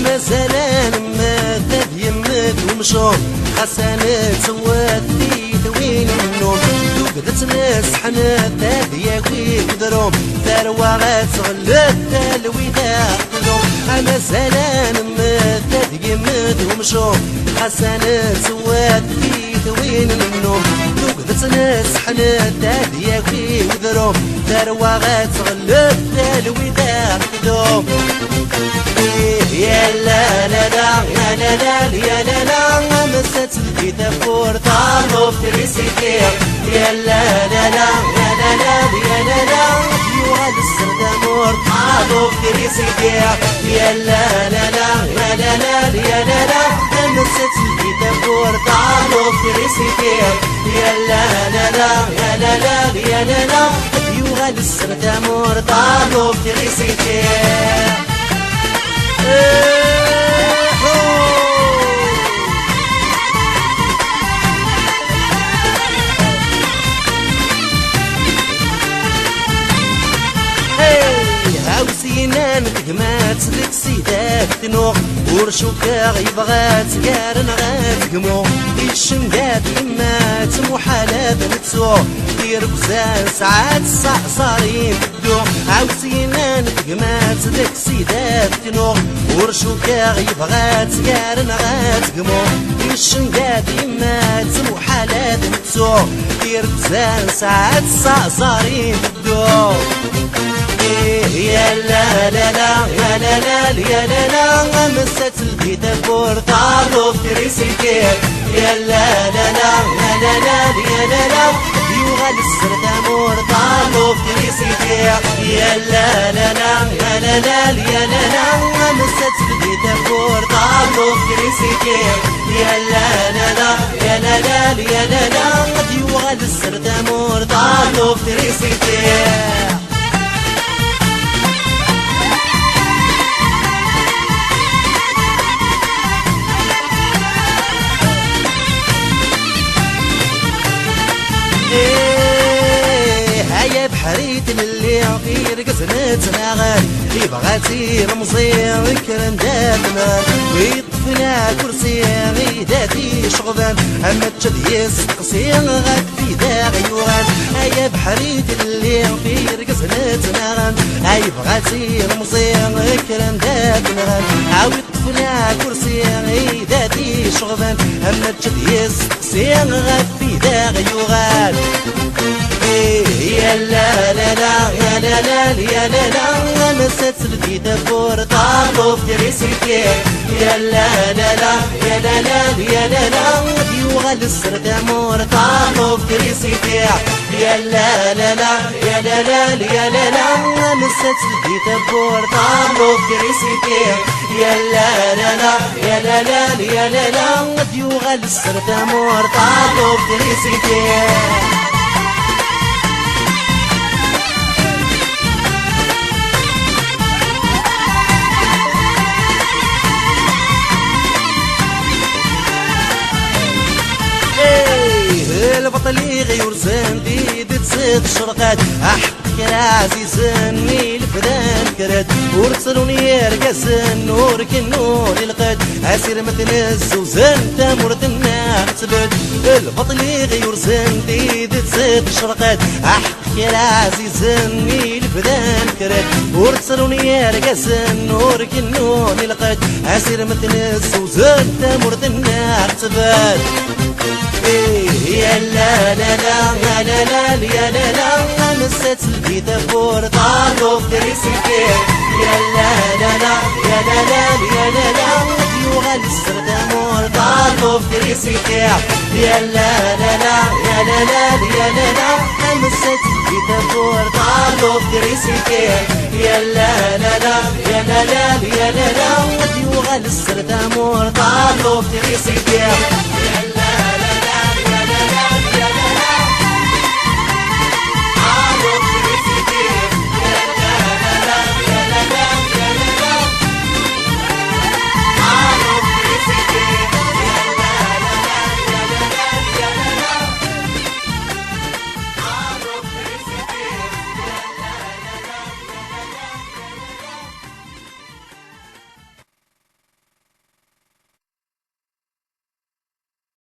أما زلان ما ذاب يمك ومشوم حسنات وثيت وين النوم دوقدت ناس حنا ذاب ياكي قدروم ثروة غتغلب الوداع قدوم أما زلان ما ذاب يمك ومشوم حسنات وثيت وين النوم دوقدت ناس حنا ذاب ياكي قدروم ثروة غتغلب الوداع قدوم يا لا لا لا يا لا لا يا لا لا مسات الكتاب طالو في ريسيتي يا لا لا لا يا لا لا يا لا لا يوغاد السردامور طالو في ريسيتي يا لا لا لا يا لا لا يا لا لا مسات الكتاب طالو في ريسيتي يا لا لا لا يا لا لا يا لا لا يوغاد السردامور طالو في ريسيتي هاوسينا نتقمات لك سيدات تنوغ ورشوكا غيبغات كارن غاتقمو الشنقات يمات محالات نتسو دير بزان ساعات صعصارين تبدو هاوسينا نتقمات لك سيدات تنوغ ورشوكا غيبغات كارن غاتقمو الشنقات يمات محالات نتسو دير بزان ساعات صعصارين تبدو يا لا لا لا يا لا لا يا لا لا مسات الكتاب طالو في ريسيتي يا لا لا لا يا لا لا يا لا لا يوغال السردامور طالو في ريسيتي يا لا لا لا يا لا لا يا لا لا مسات الكتاب طالو في ريسيتي يا لا لا لا يا لا لا يا لا لا يوغال السردامور طالو في ريسيتي هيا بحريت اللي في رقصنتنا غالي اللي بغاتي رمزي وكرن دابنا ويطفنا كرسي غيداتي شغبان اما تشديس قصي غاد في داغي يوغان هيا بحريت اللي في رقصنتنا غالي هيا بغاتي رمزي وكرن دابنا ويطفنا كرسي غيداتي شغبان اما تشديس قصي غاد في داغي يوغان يا لا لا لا يا لا لا يا لا لا مسات الكتاب طالو في ريسيتي يا لا لا لا يا لا لا يا لا لا يوغال السردامور طالو في ريسيتي يا لا لا لا يا لا لا يا لا لا مسات الكتاب طالو في ريسيتي يا لا لا لا يا لا لا يا لا لا يوغال السردامور طالو في ريسيتي البطلي غيور زندي تسد شرقات احكي عزيزن ميل فدان كرد ورسلوني يرقسن نور كنور القد اسير متنز وزن تمرت الناس تبد البطلي غيور زندي تسد شرقات احكي عزيزن ميل فدان كرد ورسلوني يرقسن نور كنور القد اسير متنز وزن تمرت الناس تبد يا لا لا لا يا لا لا يا لا لا مسات الكتاب طالو في ريسيتي يا لا لا لا يا لا لا يا لا لا يوغال السردامور طالو في ريسيتي يا لا لا لا يا لا لا يا لا لا مسات الكتاب طالو في ريسيتي يا لا لا لا يا لا لا يا لا لا يوغال السردامور طالو في ريسيتي